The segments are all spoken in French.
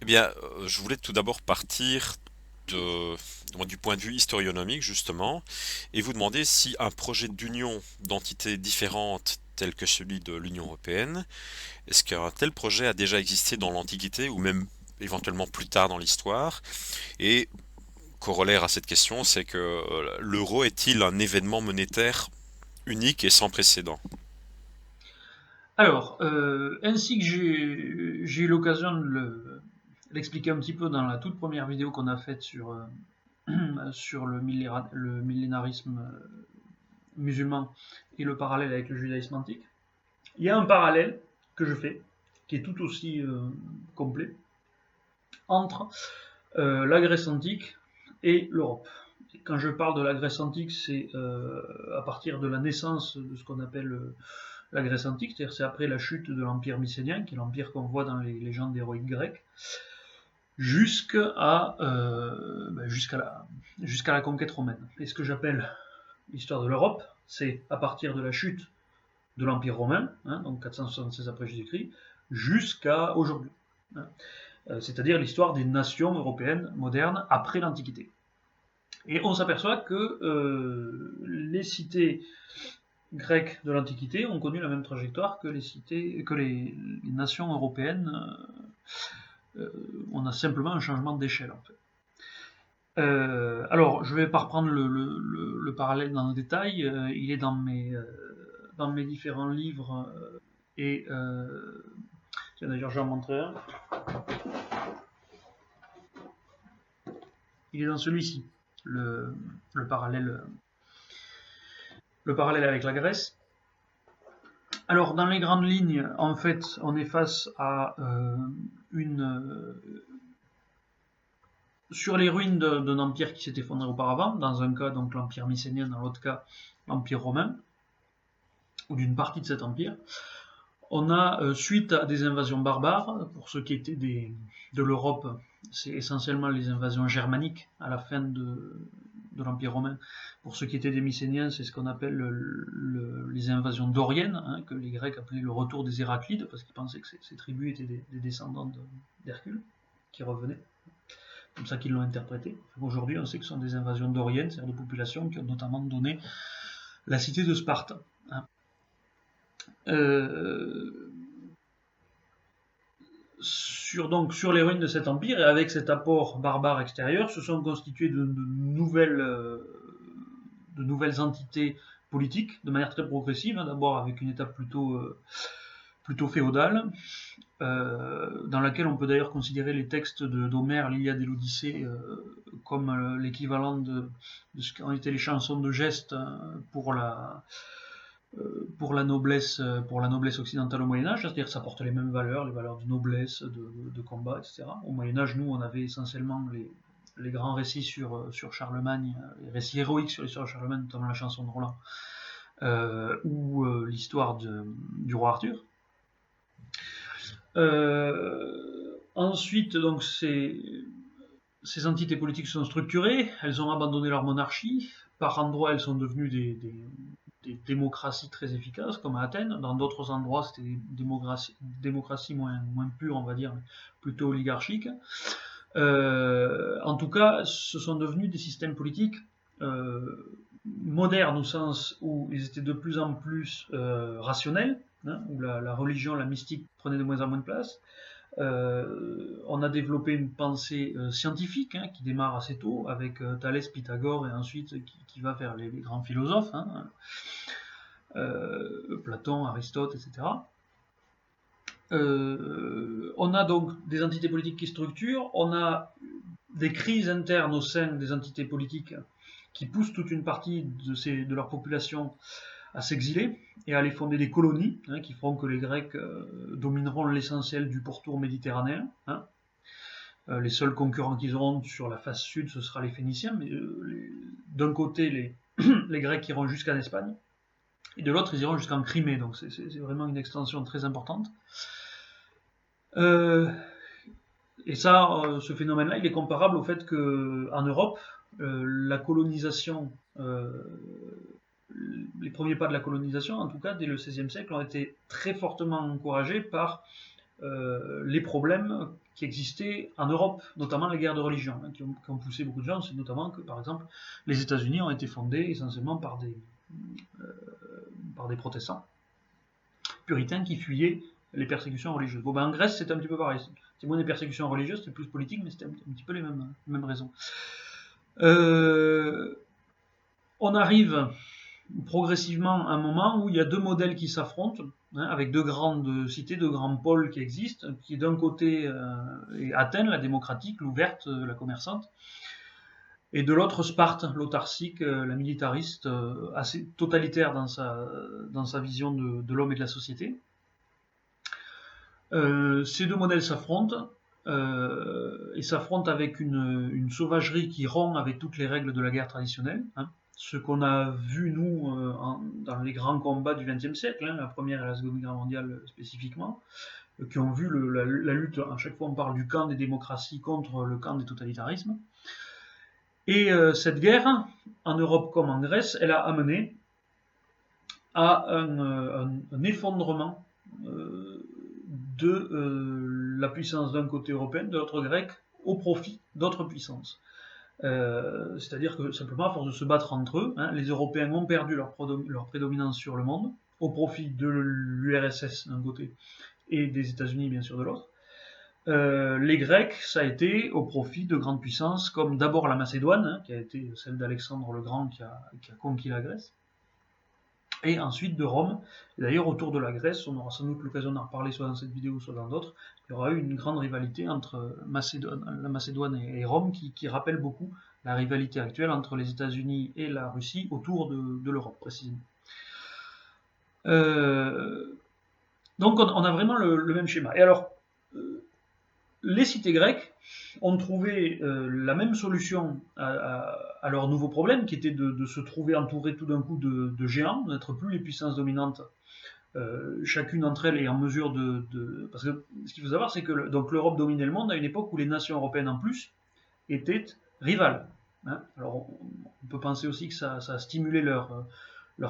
Eh bien, je voulais tout d'abord partir de, du point de vue historionomique, justement, et vous demander si un projet d'union d'entités différentes tel que celui de l'Union européenne, est-ce qu'un tel projet a déjà existé dans l'Antiquité ou même éventuellement plus tard dans l'histoire? Et corollaire à cette question, c'est que l'euro est-il un événement monétaire unique et sans précédent? Alors, ainsi que j'ai eu l'occasion de l'expliquer un petit peu dans la toute première vidéo qu'on a faite sur, sur le millénarisme musulman et le parallèle avec le judaïsme antique, il y a un parallèle que je fais, qui est tout aussi complet, entre la Grèce antique et l'Europe. Et quand je parle de la Grèce antique, c'est à partir de la naissance de ce qu'on appelle la Grèce antique, c'est-à-dire c'est après la chute de l'Empire mycénien, qui est l'empire qu'on voit dans les légendes héroïques grecques, jusqu'à la conquête romaine. Et ce que j'appelle l'histoire de l'Europe, c'est à partir de la chute de l'Empire romain, hein, donc 476 après Jésus-Christ, jusqu'à aujourd'hui. Hein. C'est-à-dire l'histoire des nations européennes modernes après l'Antiquité. Et on s'aperçoit que les cités grecques de l'Antiquité ont connu la même trajectoire que les nations européennes. On a simplement un changement d'échelle en fait. Alors, je ne vais pas reprendre le parallèle dans le détail. Il est dans mes différents livres et tiens, d'ailleurs, j'en montrer un. Il est dans celui-ci, le, le parallèle, le parallèle avec la Grèce. Alors, dans les grandes lignes, en fait, on est face à une sur les ruines d'un empire qui s'est effondré auparavant, dans un cas donc l'empire mycénien, dans l'autre cas l'empire romain, ou d'une partie de cet empire. On a, suite à des invasions barbares, pour ceux qui étaient de l'Europe, c'est essentiellement les invasions germaniques à la fin de l'Empire romain. Pour ceux qui étaient des Mycéniens, c'est ce qu'on appelle les invasions doriennes, hein, que les Grecs appelaient le retour des Héraclides, parce qu'ils pensaient que ces tribus étaient des descendants d'Hercule, qui revenaient. C'est comme ça qu'ils l'ont interprété. Aujourd'hui, on sait que ce sont des invasions doriennes, c'est-à-dire des populations qui ont notamment donné la cité de Sparte. Hein. Euh, sur les ruines de cet empire et avec cet apport barbare extérieur se sont constituées de nouvelles entités politiques de manière très progressive, hein, d'abord avec une étape plutôt féodale, dans laquelle on peut d'ailleurs considérer les textes d'Homère, l'Iliade et l'Odyssée, comme l'équivalent de ce qu'ont été les chansons de geste pour la noblesse occidentale au Moyen Âge, c'est-à-dire que ça porte les mêmes valeurs, les valeurs de noblesse, de combat, etc. Au Moyen Âge, nous, on avait essentiellement les grands récits sur Charlemagne, les récits héroïques sur l'histoire de Charlemagne, notamment la chanson de Roland, ou l'histoire du roi Arthur. Ensuite, donc, ces entités politiques sont structurées, elles ont abandonné leur monarchie, par endroits elles sont devenues des démocraties très efficaces, comme à Athènes. Dans d'autres endroits, c'était des démocraties moins pures, on va dire, plutôt oligarchiques. En tout cas, ce sont devenus des systèmes politiques modernes au sens où ils étaient de plus en plus rationnels, hein, où la religion, la mystique prenait de moins en moins de place. On a développé une pensée scientifique hein, qui démarre assez tôt avec Thalès, Pythagore et ensuite qui va vers les grands philosophes, hein, Platon, Aristote, etc. On a donc des entités politiques qui structurent, on a des crises internes au sein des entités politiques qui poussent toute une partie de leur population à s'exiler et à aller fonder des colonies hein, qui feront que les Grecs domineront l'essentiel du pourtour méditerranéen. Hein. Les seuls concurrents qu'ils auront sur la face sud, ce sera les Phéniciens, mais d'un côté, les Grecs iront jusqu'en Espagne, et de l'autre, ils iront jusqu'en Crimée, donc c'est vraiment une extension très importante. Euh, et ça, ce phénomène-là, il est comparable au fait qu'en Europe, la colonisation, les premiers pas de la colonisation, en tout cas dès le XVIe siècle, ont été très fortement encouragés par les problèmes qui existaient en Europe, notamment les guerres de religion, hein, qui ont poussé beaucoup de gens. C'est notamment que, par exemple, les États-Unis ont été fondés essentiellement par des protestants puritains qui fuyaient les persécutions religieuses. Bon, ben, en Grèce, c'était un petit peu pareil. C'était moins des persécutions religieuses, c'était plus politique, mais c'était un petit peu les mêmes raisons. On arrive progressivement à un moment où il y a deux modèles qui s'affrontent, hein, avec deux grandes cités, deux grands pôles qui existent, qui d'un côté est Athènes, la démocratique, l'ouverte, la commerçante, et de l'autre Sparte, l'autarcique, la militariste, assez totalitaire dans sa vision de l'homme et de la société. Ces deux modèles s'affrontent, et s'affrontent avec une sauvagerie qui rompt avec toutes les règles de la guerre traditionnelle, hein. Ce qu'on a vu, nous, dans les grands combats du XXe siècle, hein, la Première et la Seconde Guerre mondiale spécifiquement, qui ont vu la lutte, à chaque fois on parle du camp des démocraties contre le camp des totalitarismes. Et cette guerre, en Europe comme en Grèce, elle a amené à un effondrement de la puissance d'un côté européenne, de l'autre grecque, au profit d'autres puissances. C'est-à-dire que simplement, à force de se battre entre eux, hein, les Européens ont perdu leur prédominance sur le monde, au profit de l'URSS d'un côté et des États-Unis bien sûr de l'autre. Les Grecs, ça a été au profit de grandes puissances comme d'abord la Macédoine, hein, qui a été celle d'Alexandre le Grand qui a conquis la Grèce, et ensuite de Rome. Et d'ailleurs, autour de la Grèce, on aura sans doute l'occasion d'en reparler soit dans cette vidéo, soit dans d'autres, il y aura eu une grande rivalité entre la Macédoine et Rome qui rappelle beaucoup la rivalité actuelle entre les États-Unis et la Russie autour de l'Europe, précisément. Donc on a vraiment le même schéma. Et alors, les cités grecques ont trouvé la même solution à leur nouveau problème, qui était de se trouver entourées tout d'un coup de géants, d'être plus les puissances dominantes. Chacune d'entre elles est en mesure Parce que ce qu'il faut savoir, c'est que donc l'Europe dominait le monde à une époque où les nations européennes en plus étaient rivales. Hein. Alors on peut penser aussi que ça a stimulé leur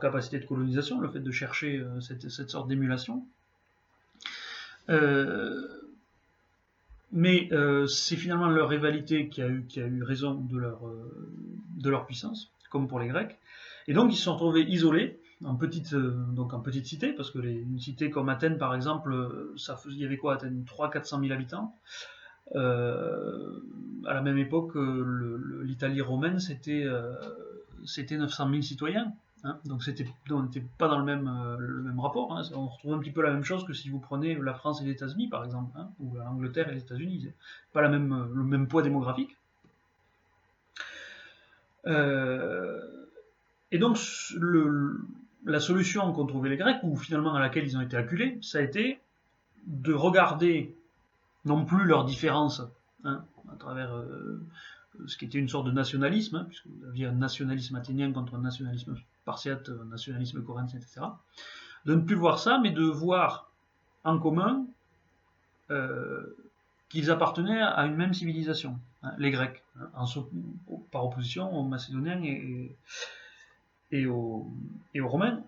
capacité de colonisation, le fait de chercher cette sorte d'émulation. Mais c'est finalement leur rivalité qui a eu raison de leur puissance, comme pour les Grecs. Et donc ils se sont retrouvés isolés, en petite cité, parce que une cité comme Athènes, par exemple, il y avait quoi, Athènes, 300-400 000 habitants. À la même époque, l'Italie romaine, c'était 900 000 citoyens. Hein, donc on n'était pas dans le même rapport. Hein, on retrouve un petit peu la même chose que si vous prenez la France et les États-Unis, par exemple, hein, ou l'Angleterre et les États-Unis. C'est pas le même poids démographique. Et donc la solution qu'ont trouvé les Grecs, ou finalement à laquelle ils ont été acculés, ça a été de regarder non plus leurs différences, hein, à travers ce qui était une sorte de nationalisme, hein, puisque vous aviez un nationalisme athénien contre un nationalisme spartiate, un nationalisme corinthien, etc. De ne plus voir ça, mais de voir en commun qu'ils appartenaient à une même civilisation, hein, les Grecs, hein, par opposition aux Macédoniens et aux Romains.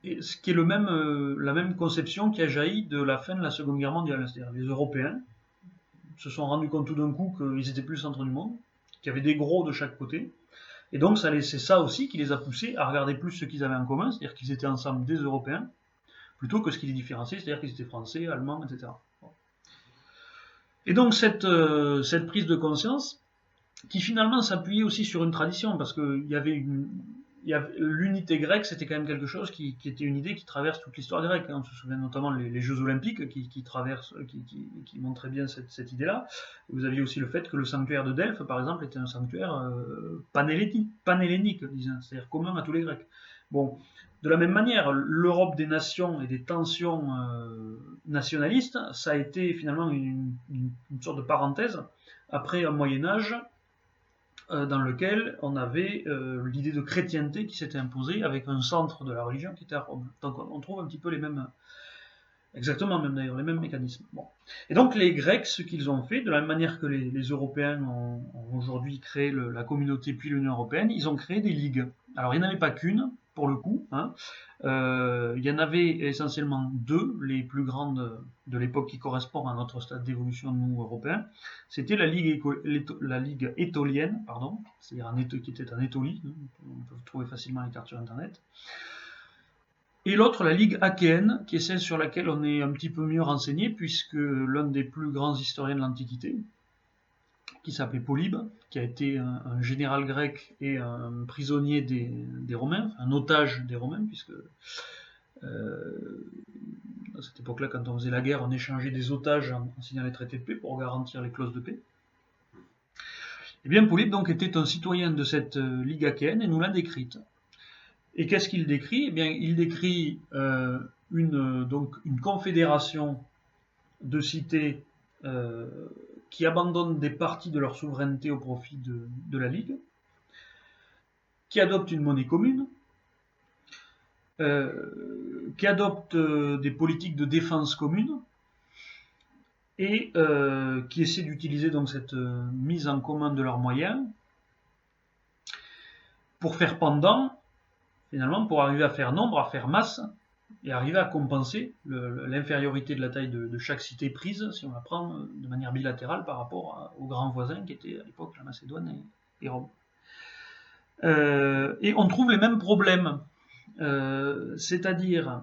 Et ce qui est la même conception qui a jailli de la fin de la Seconde Guerre mondiale, c'est-à-dire les Européens se sont rendus compte tout d'un coup qu'ils étaient plus le centre du monde, qu'il y avait des gros de chaque côté, et donc c'est ça aussi qui les a poussés à regarder plus ce qu'ils avaient en commun, c'est-à-dire qu'ils étaient ensemble des Européens, plutôt que ce qui les différenciait, c'est-à-dire qu'ils étaient français, allemands, etc. Et donc cette prise de conscience, qui finalement s'appuyait aussi sur une tradition, parce qu'il y avait l'unité grecque, c'était quand même quelque chose qui était une idée qui traverse toute l'histoire grecque. Hein. On se souvient notamment les Jeux Olympiques qui montraient bien cette idée-là. Vous aviez aussi le fait que le sanctuaire de Delphes, par exemple, était un sanctuaire panhellénique, c'est-à-dire commun à tous les Grecs. Bon, de la même manière, l'Europe des nations et des tensions nationalistes, ça a été finalement une sorte de parenthèse après un Moyen-Âge dans lequel on avait l'idée de chrétienté qui s'était imposée avec un centre de la religion qui était à Rome. Donc on trouve un petit peu les mêmes mécanismes. Bon. Et donc les Grecs, ce qu'ils ont fait, de la même manière que les Européens ont aujourd'hui créé la communauté puis l'Union Européenne, ils ont créé des ligues. Alors il n'y en avait pas qu'une, pour le coup. Hein. Il y en avait essentiellement deux, les plus grandes de l'époque qui correspondent à notre stade d'évolution, nous, Européens. C'était la Ligue étolienne, pardon, c'est-à-dire qui était en Étolie, hein, on peut trouver facilement les cartes sur Internet. Et l'autre, la Ligue achéenne, qui est celle sur laquelle on est un petit peu mieux renseigné, puisque l'un des plus grands historiens de l'Antiquité, qui s'appelait Polybe, qui a été un général grec et un prisonnier des Romains, un otage des Romains, puisque à cette époque-là, quand on faisait la guerre, on échangeait des otages en signant les traités de paix pour garantir les clauses de paix. Et bien, Polybe donc était un citoyen de cette Ligue achéenne et nous l'a décrite. Et qu'est-ce qu'il décrit? Eh bien, il décrit une confédération de cités qui abandonnent des parties de leur souveraineté au profit de la Ligue, qui adoptent une monnaie commune, qui adoptent des politiques de défense commune, et qui essaient d'utiliser donc cette mise en commun de leurs moyens pour faire pendant, finalement, pour arriver à faire nombre, à faire masse, et arriver à compenser l'infériorité de la taille de chaque cité prise, si on la prend de manière bilatérale par rapport aux grands voisins qui étaient à l'époque la Macédoine et Rome. Et on trouve les mêmes problèmes, c'est-à-dire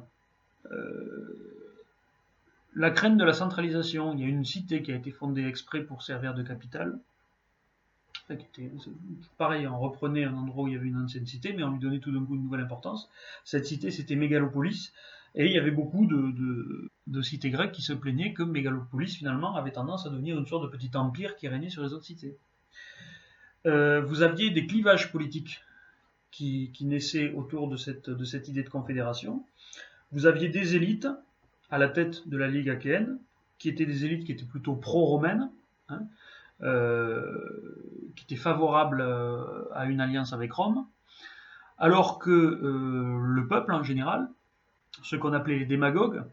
la crainte de la centralisation. Il y a une cité qui a été fondée exprès pour servir de capitale. Pareil, on reprenait un endroit où il y avait une ancienne cité, mais on lui donnait tout d'un coup une nouvelle importance. Cette cité, c'était Mégalopolis, et il y avait beaucoup de cités grecques qui se plaignaient que Mégalopolis, finalement, avait tendance à devenir une sorte de petit empire qui régnait sur les autres cités. Vous aviez des clivages politiques qui naissaient autour de cette idée de confédération. Vous aviez des élites à la tête de la Ligue achéenne, qui étaient des élites qui étaient plutôt pro-romaines, hein, qui étaient favorables à une alliance avec Rome, alors que le peuple en général, ceux qu'on appelait les démagogues,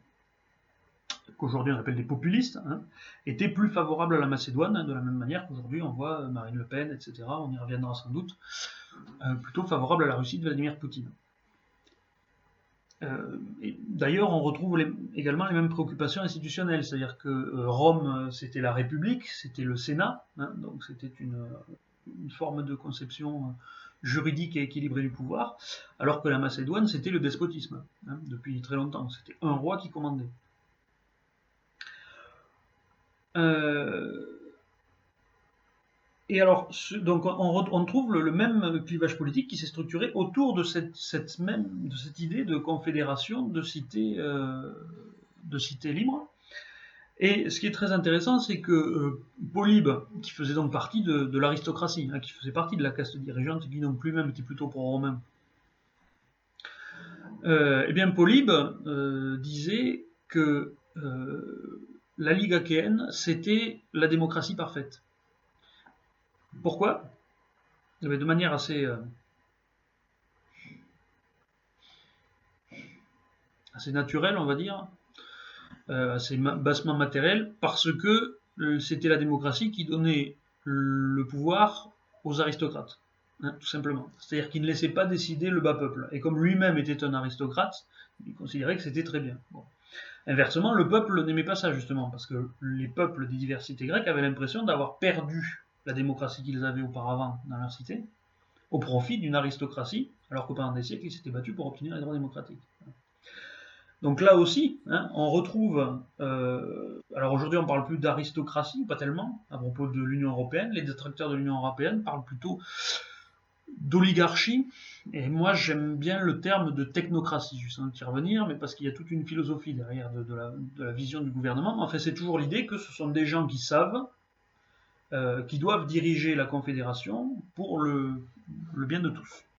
qu'aujourd'hui on appelle des populistes, hein, étaient plus favorables à la Macédoine, hein, de la même manière qu'aujourd'hui on voit Marine Le Pen, etc., on y reviendra sans doute, plutôt favorables à la Russie de Vladimir Poutine. D'ailleurs, on retrouve également les mêmes préoccupations institutionnelles, c'est-à-dire que Rome, c'était la République, c'était le Sénat, hein, donc c'était une forme de conception juridique et équilibrée du pouvoir, alors que la Macédoine, c'était le despotisme, hein, depuis très longtemps, c'était un roi qui commandait. Et alors, donc on trouve le même clivage politique qui s'est structuré autour de cette idée de confédération de cités libres. Et ce qui est très intéressant, c'est que Polybe, qui faisait donc partie de l'aristocratie, hein, qui faisait partie de la caste dirigeante, qui donc lui-même était plutôt pro-romain, eh bien Polybe disait que la Ligue achéenne, c'était la démocratie parfaite. Pourquoi? De manière assez naturelle, on va dire, assez bassement matérielle, parce que c'était la démocratie qui donnait le pouvoir aux aristocrates, hein, tout simplement. C'est-à-dire qu'il ne laissait pas décider le bas peuple. Et comme lui-même était un aristocrate, il considérait que c'était très bien. Bon. Inversement, le peuple n'aimait pas ça, justement, parce que les peuples des diversités grecques avaient l'impression d'avoir perdu la démocratie qu'ils avaient auparavant dans leur cité, au profit d'une aristocratie, alors que pendant des siècles, ils s'étaient battus pour obtenir les droits démocratiques. Donc là aussi, hein, on retrouve... alors aujourd'hui, on ne parle plus d'aristocratie, pas tellement, à propos de l'Union européenne. Les détracteurs de l'Union européenne parlent plutôt d'oligarchie, et moi j'aime bien le terme de technocratie, juste sans y revenir, mais parce qu'il y a toute une philosophie derrière de la vision du gouvernement. En fait, c'est toujours l'idée que ce sont des gens qui savent, qui doivent diriger la confédération pour le bien de tous.